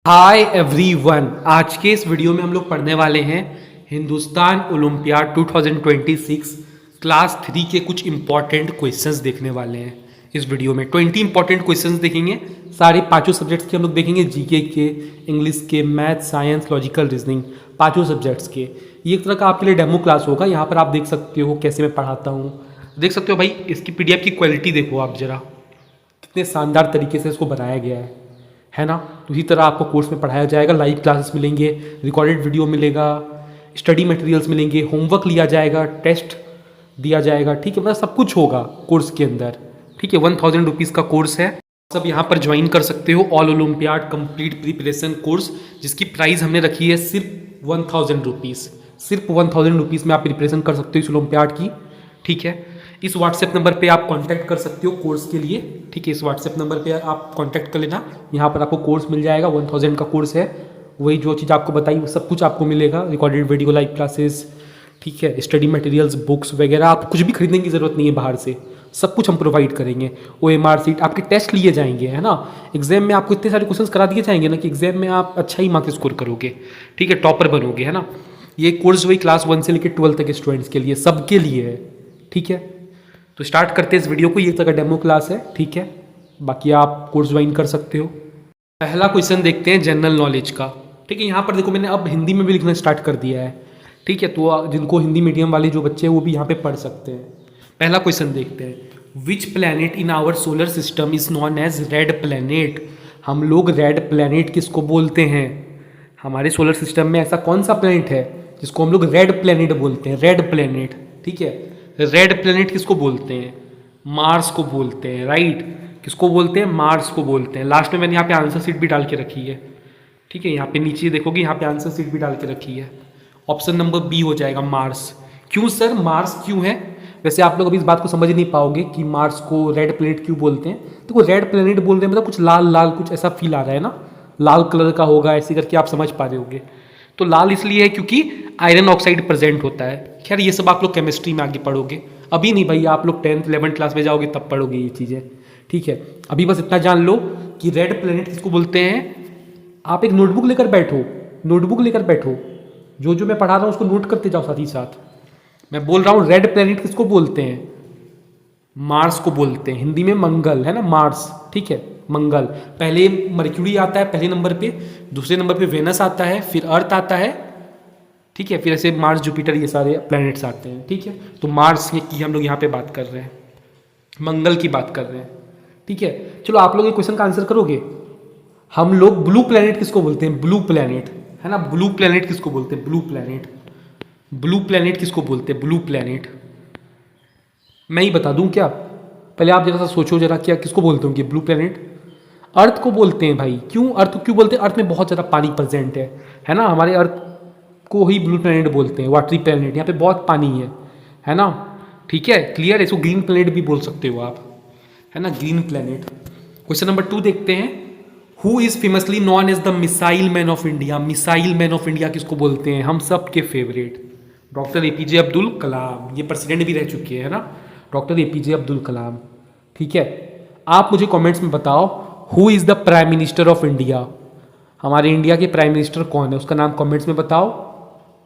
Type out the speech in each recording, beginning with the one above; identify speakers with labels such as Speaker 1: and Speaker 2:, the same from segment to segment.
Speaker 1: Hi everyone, आज के इस वीडियो में हम लोग पढ़ने वाले हैं हिंदुस्तान ओलंपियाड 2026 क्लास 3 के कुछ इंपॉर्टेंट क्वेश्चंस देखने वाले हैं। इस वीडियो में 20 इंपॉर्टेंट क्वेश्चंस देखेंगे। सारे पांचों सब्जेक्ट्स के हम लोग देखेंगे, जीके के, इंग्लिश के, मैथ, साइंस, लॉजिकल रीजनिंग, पांचों सब्जेक्ट्स के। ये एक तरह का आपके लिए डेमो क्लास होगा। यहाँ पर आप देख सकते हो कैसे मैं पढ़ाता हूँ। देख सकते हो भाई, इसकी PDF की क्वालिटी देखो आप जरा, कितने शानदार तरीके से इसको बनाया गया है ना। तो इसी तरह आपको कोर्स में पढ़ाया जाएगा। लाइव क्लासेस मिलेंगे, रिकॉर्डेड वीडियो मिलेगा, स्टडी मटेरियल्स मिलेंगे, होमवर्क लिया जाएगा, टेस्ट दिया जाएगा। ठीक है, मतलब सब कुछ होगा कोर्स के अंदर। ठीक है, 1000 रुपीज़ का कोर्स है। सब यहाँ पर ज्वाइन कर सकते हो। All olympiad complete preparation course, जिसकी प्राइस हमने रखी है सिर्फ 1000 रुपीज़। सिर्फ 1000 रुपीज़ में आप प्रिपरेशन कर सकते हो इस ओलंपियाड की। ठीक है, इस व्हाट्सएप नंबर पे आप कांटेक्ट कर सकते हो कोर्स के लिए। ठीक है, इस व्हाट्सएप नंबर पे आप कांटेक्ट कर लेना। यहाँ पर आपको कोर्स मिल जाएगा। 1000 का कोर्स है। वही जो चीज़ आपको बताई वो सब कुछ आपको मिलेगा। रिकॉर्डेड वीडियो, लाइव क्लासेस, ठीक है, स्टडी मटेरियल्स, बुक्स वगैरह। आप कुछ भी खरीदने की ज़रूरत नहीं है बाहर से, सब कुछ हम प्रोवाइड करेंगे। OMR सीट, आपके टेस्ट लिए जाएंगे, है ना। एग्जाम में आपको इतने सारे क्वेश्चन करा दिए जाएंगे ना कि एग्जाम में आप अच्छा ही मार्क्स स्कोर करोगे। ठीक है, टॉपर बनोगे, है ना। ये कोर्स वही क्लास 1 से लेकर 12 तक के स्टूडेंट्स के लिए, सबके लिए है। ठीक है, तो स्टार्ट करते हैं इस वीडियो को। ये तरह का डेमो क्लास है। ठीक है, बाकी आप कोर्स ज्वाइन कर सकते हो। पहला क्वेश्चन देखते हैं जनरल नॉलेज का। ठीक है, यहाँ पर देखो मैंने अब हिंदी में भी लिखना स्टार्ट कर दिया है। ठीक है, तो जिनको हिंदी मीडियम वाले जो बच्चे हैं वो भी यहाँ पे पढ़ सकते हैं। पहला क्वेश्चन देखते हैं। Which planet in our solar system is known as red planet. हम लोग रेड प्लैनेट किसको बोलते हैं? हमारे सोलर सिस्टम में ऐसा कौन सा प्लैनेट है जिसको हम लोग रेड प्लैनेट बोलते हैं? Red planet. ठीक है, रेड प्लैनेट किसको बोलते हैं? मार्स को बोलते हैं। राइट, किसको बोलते हैं? मार्स को बोलते हैं। लास्ट में मैंने यहाँ पे आंसर शीट भी डाल के रखी है। ठीक है, यहाँ पे नीचे देखोगे, यहाँ पे आंसर शीट भी डाल के रखी है। ऑप्शन नंबर बी हो जाएगा, मार्स। क्यों सर मार्स क्यों है? वैसे आप लोग अभी इस बात को समझ नहीं पाओगे कि मार्स को रेड प्लैनेट क्यों बोलते हैं। तो रेड प्लैनेट बोल रहे हैं मतलब कुछ लाल लाल कुछ ऐसा फील आ रहा है ना, लाल कलर का होगा, ऐसे करके आप समझ पा रहे होगे। तो लाल इसलिए है क्योंकि आयरन ऑक्साइड प्रेजेंट होता है। खैर ये सब आप लोग केमिस्ट्री में आगे पढ़ोगे, अभी नहीं भाई। आप लोग 10th 11th क्लास में जाओगे तब पढ़ोगे ये चीज़ें। ठीक है, अभी बस इतना जान लो कि रेड प्लैनेट किसको बोलते हैं। आप एक नोटबुक लेकर बैठो, नोटबुक लेकर बैठो, जो जो मैं पढ़ा रहा हूँ उसको नोट करते जाओ साथ ही साथ। मैं बोल रहा हूँ रेड प्लैनेट किसको बोलते हैं? मार्स को बोलते हैं। हिंदी में मंगल, है ना, मार्स। ठीक है, मंगल। पहले मर्क्यूरी आता है पहले नंबर पे, दूसरे नंबर पे वेनस आता है, फिर अर्थ आता है। ठीक है, फिर ऐसे मार्स, जुपिटर, ये सारे प्लैनेट्स आते हैं। ठीक है, तो मार्स की हम लोग यहाँ पे बात कर रहे हैं, मंगल की बात कर रहे हैं। ठीक है, चलो आप लोग ये क्वेश्चन का आंसर करोगे। हम लोग ब्लू प्लैनेट किसको बोलते हैं? ब्लू प्लैनेट, है ना। ब्लू प्लैनेट किसको बोलते हैं? Blue planet. ब्लू प्लैनेट किसको बोलते हैं? Blue planet. मैं ही बता दूं क्या? पहले आप जरा सा सोचो जरा, क्या किसको बोलते होंगे ब्लू प्लैनेट? अर्थ को बोलते हैं भाई। क्यों अर्थ को क्यों बोलते हैं? अर्थ में बहुत ज़्यादा पानी प्रेजेंट है ना। हमारे अर्थ को ही ब्लू प्लैनेट बोलते हैं, वाटरी प्लैनेट। यहाँ पे बहुत पानी है ना। ठीक है, क्लियर है। इसको ग्रीन प्लैनेट भी बोल सकते हो आप, है ना, ग्रीन प्लैनेट। क्वेश्चन नंबर 2 देखते हैं। Who is famously known as the missile man of India. Missile man of India किसको बोलते हैं? हम सब के favourite doctor APJ Abdul Kalam. ये प्रेसिडेंट भी रह चुके हैं, है ना, डॉक्टर APJ अब्दुल कलाम। ठीक है, आप मुझे कमेंट्स में बताओ, who is the prime minister of India. हमारे इंडिया के प्राइम मिनिस्टर कौन है, उसका नाम कमेंट्स में बताओ।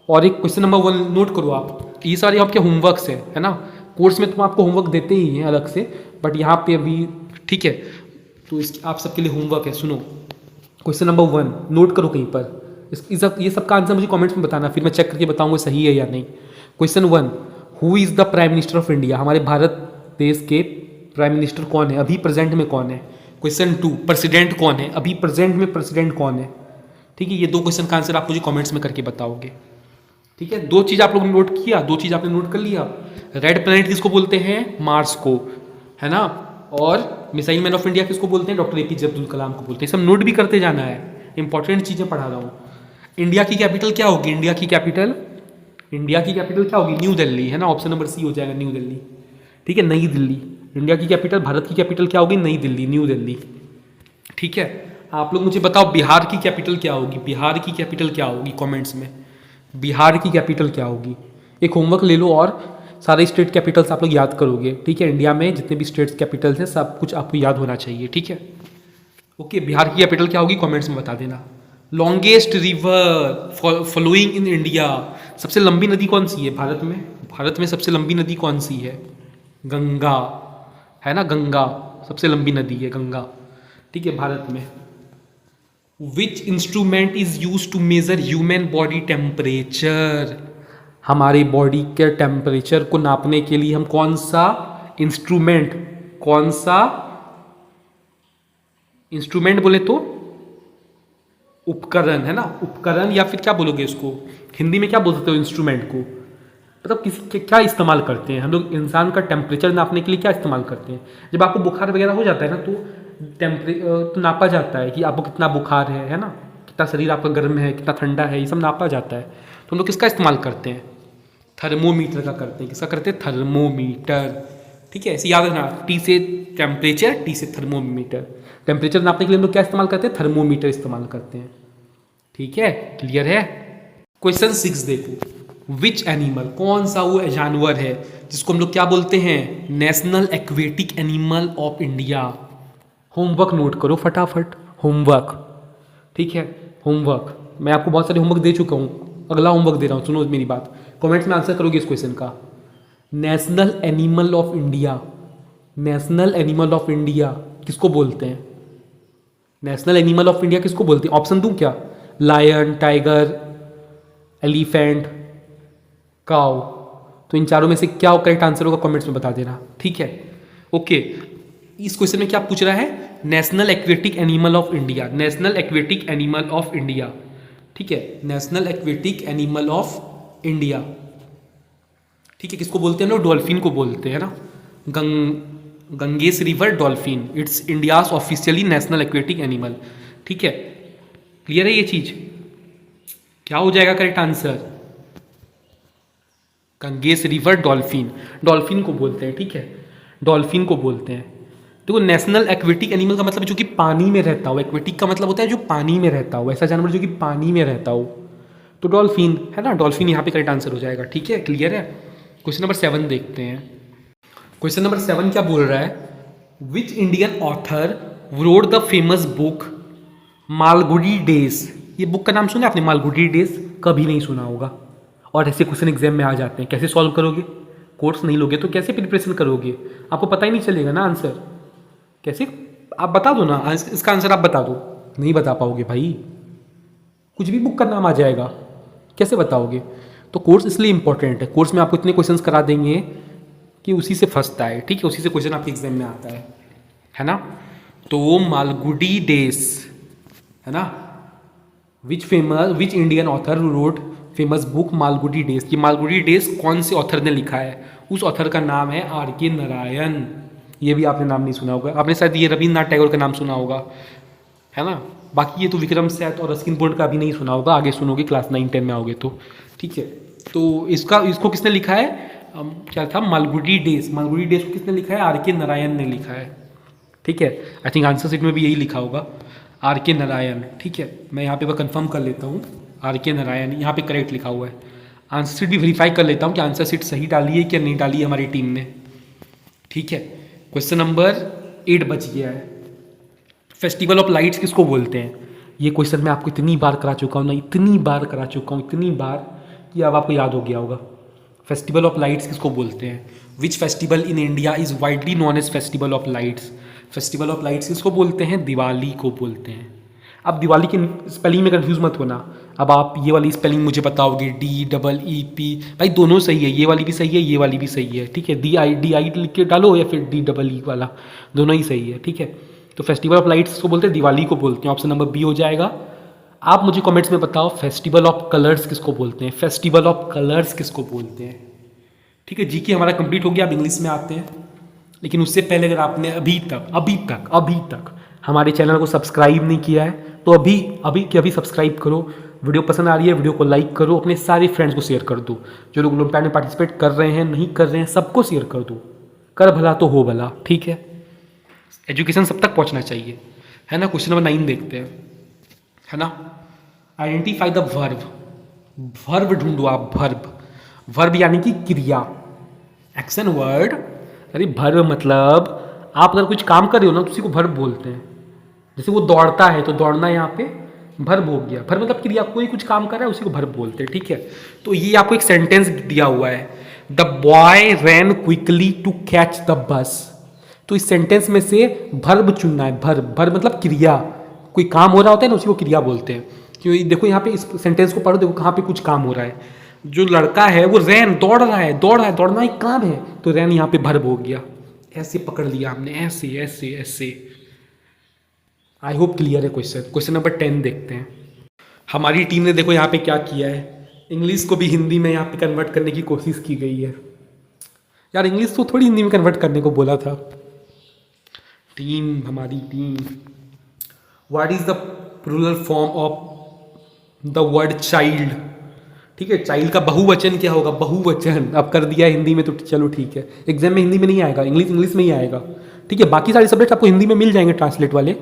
Speaker 1: और एक क्वेश्चन नंबर 1 नोट करो आप। ये सारे आपके होमवर्क्स है ना। कोर्स में तुम आपको होमवर्क देते ही हैं अलग से, बट यहाँ पे अभी ठीक है, तो इस आप सबके लिए होमवर्क है। सुनो, क्वेश्चन नंबर 1 नोट करो कहीं पर। ये सब का आंसर मुझे कमेंट्स में बताना, फिर मैं चेक करके बताऊंगा सही है या नहीं। Question 1, who is the prime minister of India. हमारे भारत देश के प्राइम मिनिस्टर कौन है, अभी प्रेजेंट में कौन है। क्वेश्चन 2, प्रेसिडेंट कौन है, अभी प्रेजेंट में प्रेसिडेंट कौन है। ठीक है, ये 2 क्वेश्चन का आंसर आप मुझे कमेंट्स में करके बताओगे। ठीक है, 2 चीज़ आप लोगों ने नोट किया, 2 चीज़ आपने नोट कर लिया। रेड प्लैनेट किसको बोलते हैं? मार्स को, है ना। और मिसाइल मैन ऑफ इंडिया किसको बोलते हैं? डॉक्टर APJ अब्दुल कलाम को बोलते हैं। सब नोट भी करते जाना है, इंपॉर्टेंट चीज़ें पढ़ा रहा हूँ। इंडिया की कैपिटल क्या होगी? इंडिया की कैपिटल क्या होगी? न्यू दिल्ली, है ना। ऑप्शन नंबर C हो जाएगा, न्यू दिल्ली। ठीक है, नई दिल्ली। इंडिया की कैपिटल, भारत की कैपिटल क्या होगी? नई दिल्ली, न्यू दिल्ली। ठीक है, आप लोग मुझे बताओ बिहार की कैपिटल क्या होगी? बिहार की कैपिटल क्या होगी? कमेंट्स में बिहार की कैपिटल क्या होगी? एक होमवर्क ले लो और सारे स्टेट कैपिटल्स आप लोग याद करोगे। ठीक है, इंडिया में जितने भी स्टेट्स कैपिटल्स हैं सब कुछ आपको याद होना चाहिए। ठीक है, ओके, बिहार की कैपिटल क्या होगी? कमेंट्स में बता देना। Longest river flowing in India, सबसे लंबी नदी कौन सी है भारत में? भारत में सबसे लंबी नदी कौन सी है? गंगा, है ना, गंगा सबसे लंबी नदी है, गंगा, ठीक है, भारत में। Which instrument is use to measure human body temperature, हमारे बॉडी के टेम्परेचर को नापने के लिए हम कौन सा इंस्ट्रूमेंट बोले तो उपकरण, है ना, उपकरण, या फिर क्या बोलोगे इसको, हिंदी में क्या बोलते हो इंस्ट्रूमेंट को, मतलब किसी क्या इस्तेमाल करते हैं हम लोग इंसान का टेम्परेचर नापने के लिए? क्या इस्तेमाल करते हैं? जब आपको बुखार वगैरह हो जाता है ना, तो नापा जाता है कि आपको कितना बुखार है ना, कितना शरीर आपका गर्म है, कितना ठंडा है, ये सब नापा जाता है। तो हम लोग किसका इस्तेमाल करते हैं? थर्मोमीटर का करते हैं। किसका करते हैं? थर्मोमीटर, ठीक है, ऐसे याद रखना, टी से टेम्परेचर, टी से थर्मोमीटर। टेम्परेचर नापने के लिए हम लोग क्या इस्तेमाल करते हैं? थर्मोमीटर इस्तेमाल करते हैं, ठीक है, क्लियर है। क्वेश्चन 6 देखो, विच एनिमल, कौन सा वो जानवर है जिसको हम लोग क्या बोलते हैं? National aquatic animal of India. Homework note करो फटाफट, होमवर्क, ठीक है, होमवर्क। मैं आपको बहुत सारे होमवर्क दे चुका हूँ, अगला होमवर्क दे रहा हूँ, सुनो मेरी बात, कमेंट्स में आंसर करोगे इस क्वेश्चन का। National animal of India, national animal of India किसको बोलते हैं? नेशनल एनिमल ऑफ इंडिया किसको बोलते हैं? ऑप्शन दूं क्या? Lion, tiger, elephant, cow. तो इन चारों में से क्या करेक्ट आंसर होगा कमेंट्स में बता देना, ठीक है, ओके। इस क्वेश्चन में क्या पूछ रहा है? National aquatic animal of India, national aquatic animal of India, ठीक है, national aquatic animal of India, ठीक है। किसको बोलते हैं लोग? डॉल्फिन को बोलते हैं ना, Ganges river dolphin, it's India's officially national aquatic animal, ठीक है, क्लियर है ये चीज? क्या हो जाएगा correct answer? Ganges river dolphin, dolphin को बोलते हैं, ठीक है, डॉल्फिन को बोलते हैं। देखो नेशनल एक्वेटिक एनिमल का मतलब जो कि पानी में रहता हो, एक्वेटिक का मतलब होता है जो पानी में रहता हो, ऐसा जानवर जो कि पानी में रहता हो, तो डॉल्फिन, है ना, डॉल्फिन यहाँ पे करेक्ट आंसर हो जाएगा, ठीक है, क्लियर है। क्वेश्चन नंबर 7 देखते हैं। क्वेश्चन नंबर 7 क्या बोल रहा है? Which Indian author road the famous book Malgudi days. ये बुक का नाम सुना आपने? मालगुडी डेज कभी नहीं सुना होगा, और ऐसे क्वेश्चन एग्जाम में आ जाते हैं। कैसे सॉल्व करोगे? कोर्स नहीं लोगे तो कैसे प्रिपरेशन करोगे? आपको पता ही नहीं चलेगा ना आंसर, कैसे? आप बता दो ना, इसका आंसर आप बता दो, नहीं बता पाओगे भाई, कुछ भी बुक का नाम आ जाएगा, कैसे बताओगे? तो कोर्स इसलिए इंपॉर्टेंट है, कोर्स में आपको इतने क्वेश्चंस करा देंगे कि उसी से फंसता है, ठीक है, उसी से क्वेश्चन आपके एग्जाम में आता है ना। तो मालगुडी डेज, है ना, which Indian author road famous book Malgudi days. ये मालगुडी डेज कौन से ऑथर ने लिखा है? उस ऑथर का नाम है R.K. नारायण। ये भी आपने नाम नहीं सुना होगा, आपने शायद ये रविन्द्रनाथ टैगोर का नाम सुना होगा, है ना। बाकी ये तो विक्रम सैथ और रस्किन बॉन्ड का भी नहीं सुना होगा, आगे सुनोगे क्लास 9-10 में आओगे तो, ठीक है। तो इसको किसने लिखा है? क्या था? मालगुडी डेज। मालगुडी डेज को किसने लिखा है? R.K. नारायण ने लिखा है, ठीक है। आई थिंक आंसर शीट में भी यही लिखा होगा, R.K. नारायण, ठीक है। मैं यहाँ पे कंफर्म कर लेता हूँ, R.K. नारायण यहाँ पे करेक्ट लिखा हुआ है। आंसर शीट भी वेरीफाई कर लेता हूँ कि आंसर शीट सही डाली है क्या नहीं डाली है हमारी टीम ने, ठीक है। क्वेश्चन नंबर 8 बच गया है। फेस्टिवल ऑफ लाइट्स किसको बोलते हैं? ये क्वेश्चन मैं आपको इतनी बार करा चुका हूँ ना, इतनी बार करा चुका हूँ, इतनी बार कि अब आपको याद हो गया होगा। फेस्टिवल ऑफ लाइट्स किसको बोलते हैं? Which festival in India is widely known as festival of lights. Festival of lights किसको बोलते हैं? दिवाली को बोलते हैं। अब दिवाली की स्पेलिंग में कंफ्यूज मत होना, अब आप ये वाली स्पेलिंग मुझे बताओगे, DEEP, भाई दोनों सही है, ये वाली भी सही है, ये वाली भी सही है, ठीक है। DI लिख के डालो या फिर DEE वाला, दोनों ही सही है, ठीक है। तो फेस्टिवल ऑफ लाइट्स को बोलते हैं, दिवाली को बोलते हैं, ऑप्शन नंबर बी हो जाएगा। आप मुझे कमेंट्स में बताओ फेस्टिवल ऑफ कलर्स किसको बोलते हैं? फेस्टिवल ऑफ कलर्स किसको बोलते हैं, ठीक है। जीके हमारा कंप्लीट हो गया, अब इंग्लिश में आते हैं। लेकिन उससे पहले अगर आपने अभी तक हमारे चैनल को सब्सक्राइब नहीं किया है तो अभी सब्सक्राइब करो। वीडियो पसंद आ रही है, वीडियो को लाइक करो, अपने सारे फ्रेंड्स को शेयर कर दो। जो लोग ओलंपियाड में पार्टिसिपेट कर रहे हैं, नहीं कर रहे हैं, सबको शेयर कर दो। कर भला तो हो भला, ठीक है। एजुकेशन सब तक पहुंचना चाहिए, है ना। क्वेश्चन नंबर 9 देखते हैं, है ना। Identify the verb. वर्ब ढूंढो आप, वर्ब यानी कि क्रिया, एक्शन वर्ड। अरे वर्ब मतलब आप अगर कुछ काम कर रहे हो ना तो उसी को वर्ब बोलते हैं। जैसे वो दौड़ता है तो दौड़ना यहाँ पे भर्ब हो गया। भर्ब मतलब क्रिया, कोई कुछ काम कर रहा है उसी को भर्ब बोलते हैं, ठीक है। तो ये आपको एक सेंटेंस दिया हुआ है, the boy ran quickly to catch the bus. तो इस सेंटेंस में से भर्ब चुनना है। भर्ब, भर्ब मतलब क्रिया, कोई काम हो रहा होता है ना उसी को क्रिया बोलते हैं। क्योंकि देखो यहाँ पे इस सेंटेंस को पढ़ो, देखो कहाँ पे कुछ काम हो रहा है। जो लड़का है वो रैन, दौड़ रहा है, दौड़ना एक काम है, तो रैन यहाँ पे भर्ब हो गया। ऐसे पकड़ लिया हमने, ऐसे ऐसे ऐसे। आई होप क्लियर है क्वेश्चन। क्वेश्चन नंबर 10 देखते हैं। हमारी टीम ने देखो यहाँ पे क्या किया है, इंग्लिश को भी हिंदी में यहाँ पे कन्वर्ट करने की कोशिश की गई है। यार इंग्लिश तो थोड़ी हिंदी में कन्वर्ट करने को बोला था। टीम, हमारी team, what is the plural form of the word child. ठीक है, चाइल्ड का बहुवचन क्या होगा, बहुवचन। अब कर दिया हिंदी में तो चलो ठीक है, एग्जाम में हिंदी में नहीं आएगा, इंग्लिश में ही आएगा। ठीक है, बाकी सारे सब्जेक्ट आपको हिंदी में मिल जाएंगे ट्रांसलेट वाले,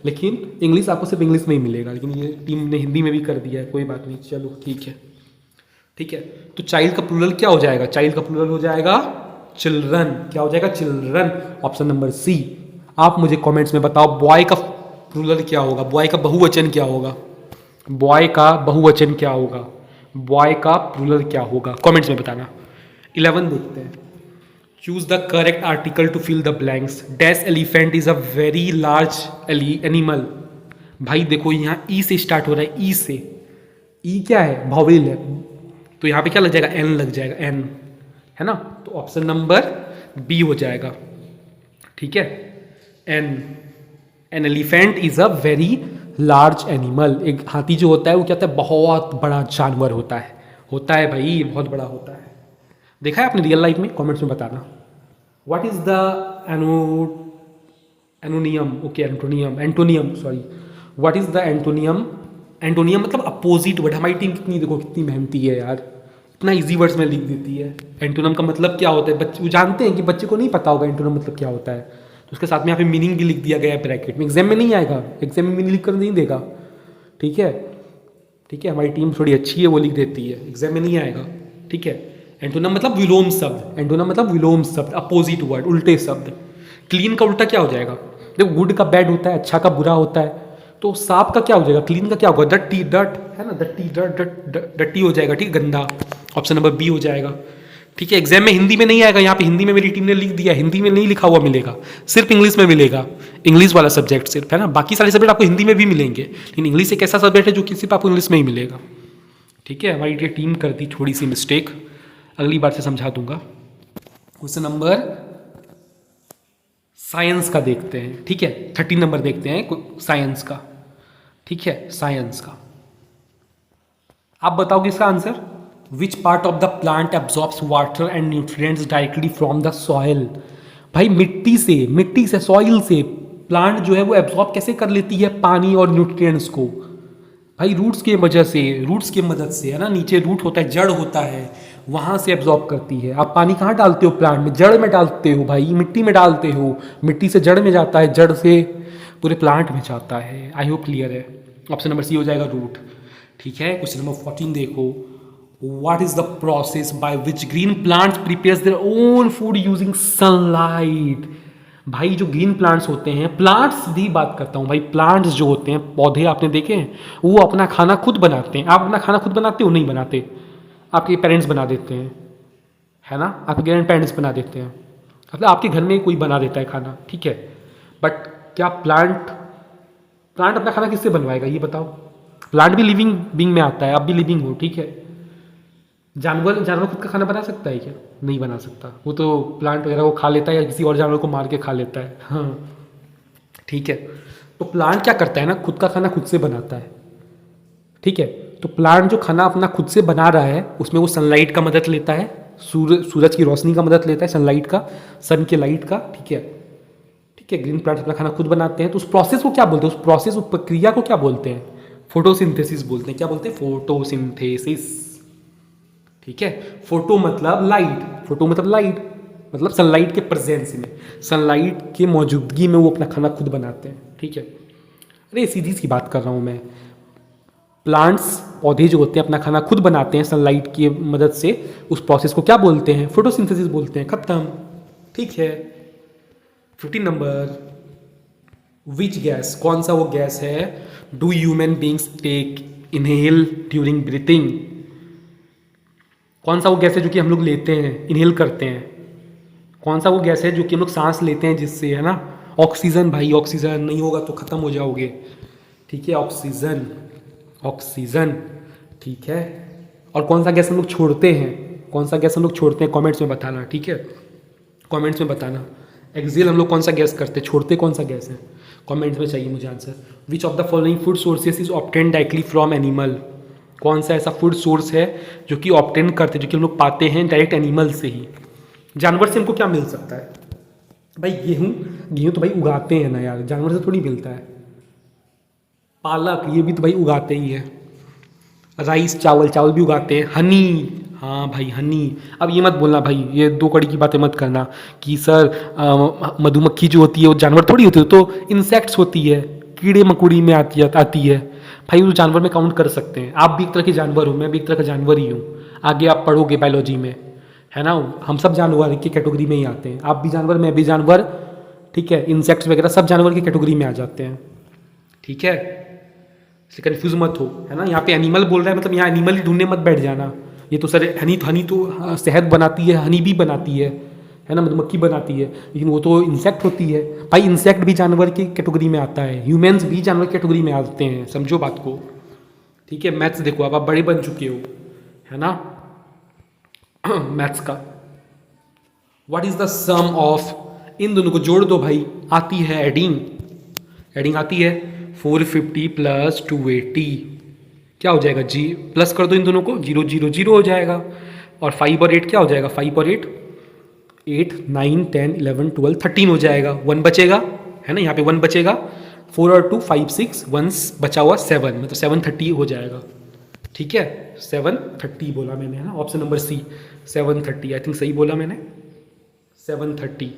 Speaker 1: लेकिन इंग्लिश आपको सिर्फ इंग्लिश में ही मिलेगा। लेकिन ये टीम ने हिंदी में भी कर दिया है, कोई बात नहीं, चलो ठीक है। ठीक है, तो चाइल्ड का प्लूरल क्या हो जाएगा, चाइल्ड का प्लूरल हो जाएगा चिल्ड्रन। क्या हो जाएगा, चिल्ड्रन। ऑप्शन नंबर सी। आप मुझे कमेंट्स में बताओ बॉय का प्लूरल क्या होगा, बॉय का बहुवचन क्या होगा, बॉय का बहुवचन क्या होगा, बॉय का प्लूरल क्या होगा, कमेंट्स में बताना। 11 देखते हैं। Choose the correct article to fill the blanks. Dash elephant is a very large animal. भाई देखो यहाँ ई से स्टार्ट हो रहा है, ई से। ई क्या है, वॉवेल है, तो यहाँ पे क्या लग जाएगा, एन लग जाएगा, एन, है ना। तो ऑप्शन नंबर बी हो जाएगा। ठीक है, an elephant is a very large animal. एक हाथी जो होता है वो क्या होता है, बहुत बड़ा जानवर होता है भाई, बहुत बड़ा होता है। देखा है आपने रियल लाइफ में, कमेंट्स में बताना। What is the anonym, okay antonym sorry, what is the antonym. Antonym मतलब अपोजिट वर्ड। हमारी टीम कितनी, देखो कितनी मेहनती है यार, इतना इजी वर्ड्स में लिख देती है। एंटोनियम का मतलब क्या होता है, बच्चे वो जानते हैं कि बच्चे को नहीं पता होगा एंटोनियम मतलब क्या होता है, तो उसके साथ में यहाँ पे मीनिंग भी लिख दिया गया है ब्रैकेट में। एग्जाम में नहीं आएगा, एग्जाम में मीनिंग लिख कर नहीं देगा। ठीक है, ठीक है, हमारी टीम थोड़ी अच्छी है, वो लिख देती है, एग्जाम में नहीं आएगा। ठीक है, एंटोनिम मतलब विलोम शब्द, एंटोनिम मतलब विलोम शब्द, अपोजिट वर्ड, उल्टे शब्द। क्लीन का उल्टा क्या हो जाएगा, देखो गुड का बैड होता है, अच्छा का बुरा होता है, तो साफ का क्या हो जाएगा, क्लीन का क्या होगा, डर्टी, डर्ट है ना, डर्टी, डर्टी हो जाएगा। ठीक, गंदा। ऑप्शन नंबर बी हो जाएगा। ठीक है, एग्जाम में हिंदी में नहीं आएगा, यहाँ पे हिंदी में मेरी टीम ने लिख दिया, हिंदी में नहीं लिखा हुआ मिलेगा, सिर्फ इंग्लिश में मिलेगा, इंग्लिश वाला सब्जेक्ट सिर्फ, है ना। बाकी सारे सब्जेक्ट आपको हिंदी में भी मिलेंगे, लेकिन इंग्लिश एक ऐसा सब्जेक्ट है जो कि सिर्फ आपको इंग्लिश में ही मिलेगा। ठीक है, हमारी टीम कर दी थोड़ी सी मिस्टेक, अगली बार से समझा दूंगा। क्वेश्चन नंबर साइंस का देखते हैं। ठीक है, 13 नंबर देखते हैं साइंस का। ठीक है, साइंस का आप बताओगे इसका answer. Which part of the plant absorbs water and nutrients directly from the soil. भाई मिट्टी से सॉइल से प्लांट जो है वो एब्जॉर्ब कैसे कर लेती है पानी और न्यूट्रिएंट्स को, भाई रूट्स की वजह से, रूट्स की मदद से, है ना। नीचे रूट होता है, जड़ होता है, वहाँ से एब्जॉर्ब करती है। आप पानी कहाँ डालते हो, प्लांट में, जड़ में डालते हो भाई, मिट्टी में डालते हो, मिट्टी से जड़ में जाता है, जड़ से पूरे प्लांट में जाता है। आई होप क्लियर है। ऑप्शन नंबर सी हो जाएगा, रूट। ठीक है, क्वेश्चन नंबर 14 देखो। What is the process by which green plants prepares their own food using sunlight. भाई जो ग्रीन प्लांट्स होते हैं, प्लांट्स भी बात करता हूँ भाई, प्लांट्स जो होते हैं, पौधे आपने देखे हैं, वो अपना खाना खुद बनाते हैं। आप अपना खाना खुद बनाते हो, नहीं बनाते, आपके पेरेंट्स बना देते हैं, है ना, आपके ग्रैंड पेरेंट्स बना देते हैं, मतलब आपके घर में कोई बना देता है खाना। ठीक है, बट क्या प्लांट अपना खाना किससे बनवाएगा, ये बताओ। प्लांट भी लिविंग बीइंग में आता है, आप भी लिविंग हो। ठीक है, जानवर खुद का खाना बना सकता है क्या, नहीं बना सकता, वो तो प्लांट वगैरह को खा लेता है या किसी और जानवर को मार के खा लेता है। हाँ, ठीक है, तो प्लांट क्या करता है ना, खुद का खाना खुद से बनाता है। ठीक है, तो प्लांट जो खाना अपना खुद से बना रहा है उसमें वो सनलाइट का मदद लेता है, सूरज की रोशनी का मदद लेता है, सनलाइट का, सन के लाइट का। ठीक है, ठीक है, ग्रीन प्लांट्स अपना खाना खुद बनाते हैं, तो उस प्रोसेस को क्या बोलते हैं, उस प्रोसेस, उस प्रक्रिया को क्या बोलते हैं, फोटोसिंथेसिस बोलते हैं। क्या बोलते हैं, फोटोसिंथेसिस। ठीक है, फोटो मतलब लाइट, मतलब सनलाइट के प्रेजेंस में, सनलाइट की मौजूदगी में वो अपना खाना खुद बनाते हैं। ठीक है, अरे सीधी सी बात कर रहा हूँ मैं। प्लांट्स, पौधे जो होते हैं अपना खाना खुद बनाते हैं सनलाइट की मदद से, उस प्रोसेस को क्या बोलते हैं, फोटोसिंथेसिस बोलते हैं। खत्म। ठीक है, 15 नंबर। विच गैस, कौन सा वो गैस है do human beings take inhale during breathing? कौन सा वो गैस है जो कि हम लोग लेते हैं, इनहेल करते हैं? कौन सा वो गैस है जो कि हम लोग सांस लेते हैं जिससे, है ना? ऑक्सीजन भाई, ऑक्सीजन नहीं होगा तो ख़त्म हो जाओगे। ठीक है, ऑक्सीजन, ऑक्सीजन। ठीक है, और कौन सा गैस हम लोग छोड़ते हैं, कौन सा गैस हम लोग छोड़ते हैं, कमेंट्स में बताना। ठीक है, कमेंट्स में बताना। एक्सेल हम लोग कौन सा गैस करते हैं, छोड़ते कौन सा गैस है, कमेंट्स में चाहिए मुझे answer. Which of the following food sources is obtain directly from animal? कौन सा ऐसा फूड सोर्स है जो कि ऑब्टेन करते हैं, जो कि हम लोग पाते हैं डायरेक्ट एनिमल से ही? जानवर से हमको क्या मिल सकता है भाई? गेहूँ, गेहूँ तो भाई उगाते हैं ना यार, जानवर से थोड़ी मिलता है। पालक, ये भी तो भाई उगाते ही है। राइस, चावल, चावल भी उगाते हैं। हनी, हाँ भाई हनी। अब ये मत बोलना भाई, ये दो कड़ी की बातें मत करना कि सर मधुमक्खी जो होती है वो जानवर थोड़ी होती है, तो इंसेक्ट्स होती है, कीड़े मकोड़ी में आती है भाई, उस जानवर में काउंट कर सकते हैं। आप भी एक तरह के जानवर हो, मैं भी एक तरह का जानवर ही हूँ। आगे आप पढ़ोगे बायोलॉजी में, है ना? हम सब जानवर की कैटेगरी में ही आते हैं। आप भी जानवर, मैं भी जानवर। ठीक है, इंसेक्ट्स वगैरह सब जानवर की कैटेगरी में आ जाते हैं। ठीक है, इससे कन्फ्यूज मत हो, है ना? यहाँ पे एनिमल बोल रहा है मतलब यहाँ एनिमल ही ढूंढने मत बैठ जाना। ये तो सर हनी तो शहद बनाती है, हनी भी बनाती है ना? मधुमक्खी बनाती है, लेकिन वो तो इंसेक्ट होती है भाई। इंसेक्ट भी जानवर की कैटेगरी में आता है, ह्यूमंस भी जानवर की कैटेगरी में आते हैं, समझो बात को। ठीक है, मैथ्स देखो, अब आप बड़े बन चुके हो, है ना? मैथ्स का what is the sum of, इन दोनों को जोड़ दो भाई, आती है एडिंग, एडिंग आती है। 450 प्लस 280 क्या हो जाएगा जी? प्लस कर दो इन दोनों को, 0 0 0 हो जाएगा। और 5 और 8 क्या हो जाएगा? 5 और 8 8 9 10 11 12 13 हो जाएगा। 1 बचेगा, है ना? यहाँ पे 1 बचेगा। 4 और 2 5 6 1 बचा हुआ 7, मतलब 730 हो जाएगा। ठीक है, 730 बोला मैंने, है ना? Option number C 730, I think सही बोला मैंने, 730।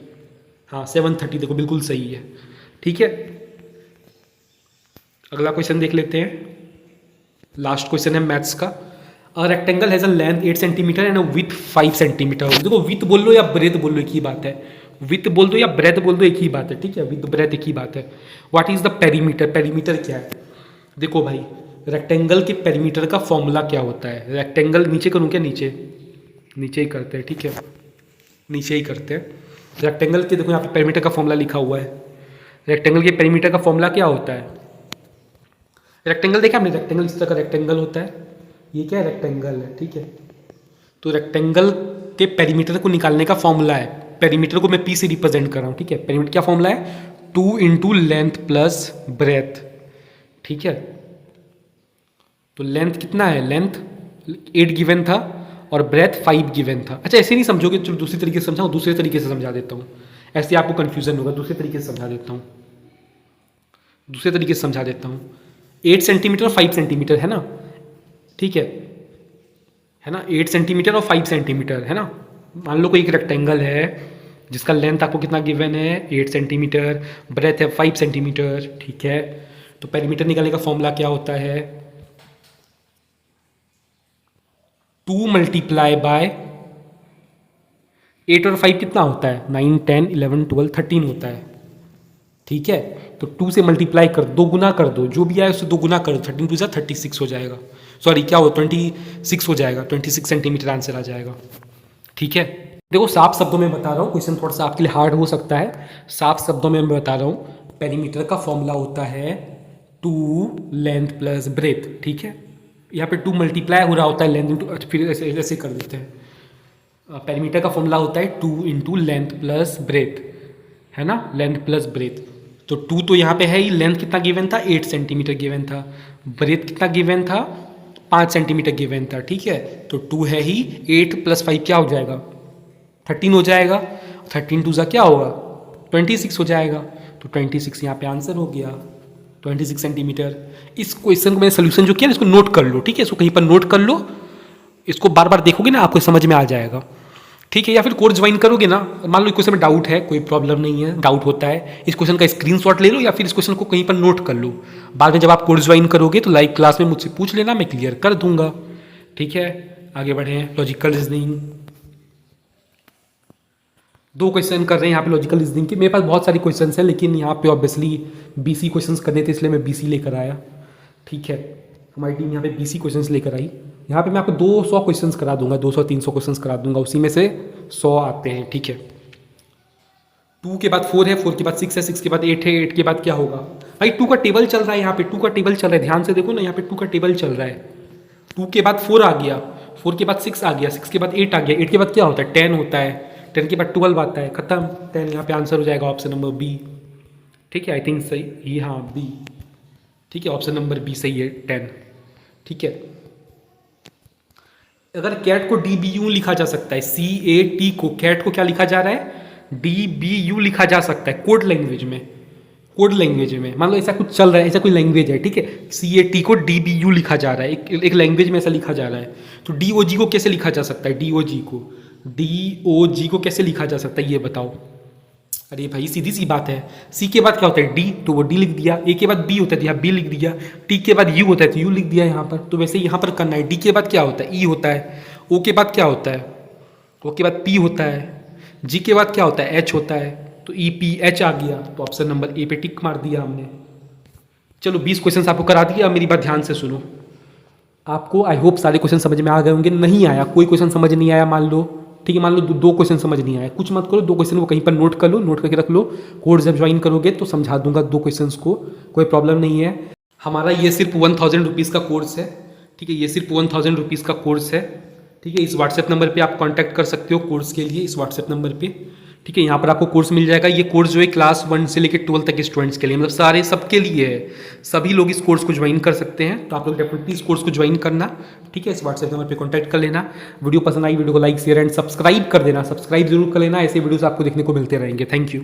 Speaker 1: हाँ 730, देखो बिल्कुल सही है। ठीक है, अगला क्वेश्चन देख लेते हैं। लास्ट क्वेश्चन है मैथ्स का। A rectangle has a length 8 centimetre and a with 5 centimetre. देखो विथ बोल लो या ब्रेथ बोल लो एक ही बात है, विथ बोल दो या ब्रेथ बोल दो एक ही बात है। ठीक है, विथ ब्रेथ एक ही बात है। What is the perimeter? Perimeter क्या है? देखो भाई, रेक्टेंगल के पेरीमीटर का फॉर्मूला क्या होता है? रेक्टेंगल नीचे करूँ क्या? नीचे, नीचे ही करते हैं। ठीक है, नीचे ही करते हैं। रेक्टेंगल के देखो यहाँ पे पेरीमीटर का फॉर्मूला लिखा हुआ है। रेक्टेंगल के पेरीमीटर का फॉर्मूला क्या होता है? रेक्टेंगल देखा आपने? रेक्टेंगल इस तरह का रेक्टेंगल होता है, ये क्या है? रेक्टेंगल है। ठीक है, तो रेक्टेंगल के पेरीमीटर को निकालने का फॉर्मूला है, पेरीमीटर को मैं पी से रिप्रेजेंट कर रहा हूँ। ठीक है, पेरीमीटर क्या फॉर्मूला है? 2 इंटू लेंथ प्लस ब्रेथ। ठीक है, तो लेंथ कितना है? लेंथ 8 गिवन था और ब्रेथ 5 गिवन था। अच्छा ऐसे नहीं समझोगे, चलो दूसरी तरीके से समझाऊँ, दूसरे तरीके से समझा देता हूँ, ऐसे आपको कन्फ्यूजन होगा, दूसरे तरीके से समझा देता हूँ, दूसरे तरीके से समझा देता हूँ। 8 सेंटीमीटर और 5 सेंटीमीटर है ना? ठीक है ना? 8 सेंटीमीटर और 5 सेंटीमीटर है ना? मान लो कोई एक रेक्टेंगल है जिसका लेंथ आपको कितना गिवन है? 8 सेंटीमीटर, ब्रेथ है 5 सेंटीमीटर। ठीक है, तो पेरीमीटर निकालने का फॉर्मूला क्या होता है? 2 मल्टीप्लाई बाय 8 और 5 कितना होता है? 9 10 11 12 13 होता है। ठीक है, तो 2 से मल्टीप्लाई कर, 2 गुना कर दो, जो भी आए उससे 2 गुना कर दो, 13 2 36 हो जाएगा। सॉरी क्या हो, 26 हो जाएगा, 26 सेंटीमीटर आंसर आ जाएगा। ठीक है, देखो साफ शब्दों में बता रहा हूँ, क्वेश्चन थोड़ा सा आपके लिए हार्ड हो सकता है, साफ शब्दों में मैं बता रहा हूँ। पेरीमीटर का फॉर्मूला होता है 2 लेंथ प्लस ब्रेथ। ठीक है, यहाँ पे 2 मल्टीप्लाई हो रहा होता है लेंथ इंटू, फिर ऐसे ऐसे कर देते हैं। पेरीमीटर का फॉर्मूला होता है 2 इंटू लेंथ प्लस ब्रेथ, है ना? लेंथ प्लस ब्रेथ, तो 2 तो यहाँ पे है ही। लेंथ कितना गिवन था? 8 सेंटीमीटर गिवन था। ब्रेथ कितना गिवन था? 5 सेंटीमीटर गिवन था। ठीक है, तो 2 है ही, 8 प्लस 5 क्या हो जाएगा? 13 हो जाएगा। 13 2 क्या होगा? 26 हो जाएगा। तो 26 यहाँ पे आंसर हो गया, 26 सेंटीमीटर। इस क्वेश्चन को मैंने सोल्यूशन जो किया ना, इसको नोट कर लो। ठीक है, इसको कहीं पर नोट कर लो, इसको बार बार देखोगे ना आपको समझ में आ जाएगा। ठीक है, या फिर कोर्स ज्वाइन करोगे ना, मान लो इस क्वेश्चन में डाउट है, कोई प्रॉब्लम नहीं है, डाउट होता है, इस क्वेश्चन का स्क्रीनशॉट ले लो या फिर इस क्वेश्चन को कहीं पर नोट कर लो। बाद में जब आप कोर्स ज्वाइन करोगे तो लाइव क्लास में मुझसे पूछ लेना, मैं क्लियर कर दूंगा। ठीक है, आगे बढ़े। लॉजिकल रीजनिंग 2 क्वेश्चन कर रहे हैं यहाँ पे लॉजिकल रीजनिंग के। मेरे पास बहुत सारी क्वेश्चन हैं, लेकिन यहाँ पे ऑब्वियसली BC क्वेश्चन करने थे, इसलिए मैं BC लेकर आया। ठीक है, हमारी टीम यहाँ पे 20 क्वेश्चंस लेकर आई। यहाँ पे मैं आपको 200 क्वेश्चंस करा दूंगा, 200-300 क्वेश्चंस करा दूंगा, उसी में से 100 आते हैं। ठीक है, 2 के बाद 4 है, 4 के बाद 6 है, 6 के बाद 8 है, 8 के बाद क्या होगा भाई, 2 का टेबल चल रहा है यहाँ पे, 2 का टेबल चल रहा है, ध्यान से देखो ना, यहाँ पे 2 का टेबल चल रहा है। 2 के बाद 4 आ गया, 4 के बाद 6 आ गया, 6 के बाद 8 आ गया, 8 के बाद क्या होता है 10 होता है, 10 के बाद 12 आता है, खत्म 10। यहाँ पे आंसर हो जाएगा ऑप्शन नंबर बी। ठीक है, आई थिंक सही ये, हाँ बी। ठीक है, ऑप्शन नंबर बी सही है, 10। ठीक है, अगर कैट को डी बी यू लिखा जा सकता है, CAT को, कैट को क्या लिखा जा रहा है, DBU लिखा जा सकता है कोड लैंग्वेज में। कोड लैंग्वेज में मान लो ऐसा कुछ चल रहा है, ऐसा कोई लैंग्वेज है, ठीक है, CAT को DBU लिखा जा रहा है, एक लैंग्वेज में ऐसा लिखा जा रहा है, तो DOG को कैसे लिखा जा सकता है, DOG को कैसे लिखा जा सकता है ये बताओ। अरे भाई सीधी सी बात है, C के बाद क्या होता है D, तो वो D लिख दिया, A के बाद B होता है तो यहाँ B लिख दिया, T के बाद U होता है तो U लिख दिया यहाँ पर। तो वैसे यहाँ पर करना है, D के बाद क्या होता है E होता है, O के बाद क्या होता है, O के बाद P होता है, G के बाद क्या होता है H होता है, तो EPH आ गया, तो ऑप्शन नंबर ए पे टिक मार दिया हमने। चलो 20 क्वेश्चन आपको करा दिया, अब मेरी बात ध्यान से सुनो। आपको आई होप सारे क्वेश्चन समझ में आ गए होंगे, नहीं आया कोई क्वेश्चन समझ नहीं आया मान लो, ठीक है, मान लो 2 क्वेश्चन समझ नहीं आया, कुछ मत करो, 2 क्वेश्चन को कहीं पर नोट कर लो, नोट करके रख लो, कोर्स जब ज्वाइन करोगे तो समझा दूंगा 2 क्वेश्चन को, कोई प्रॉब्लम नहीं है। हमारा ये सिर्फ 1000 रुपीज़ का कोर्स है, ठीक है, ये सिर्फ 1000 रुपीज़ का कोर्स है। ठीक है, इस व्हाट्सएप नंबर पे आप कांटेक्ट कर सकते हो कोर्स के लिए, इस व्हाट्सएप नंबर पे। ठीक है, यहाँ पर आपको कोर्स मिल जाएगा। ये कोर्स जो है क्लास 1 से लेकर 12 तक के स्टूडेंट्स के लिए, मतलब सारे सबके लिए है, सभी लोग इस कोर्स को ज्वाइन कर सकते हैं। तो आप लोग डेफिनेटली इस कोर्स को ज्वाइन करना। ठीक है, इस व्हाट्सएप नंबर पे कांटेक्ट कर लेना। वीडियो पसंद आई, वीडियो को लाइक शेयर एंड सब्सक्राइब कर देना, सब्सक्राइब जरूर कर लेना, ऐसे वीडियोस आपको देखने को मिलते रहेंगे। Thank you.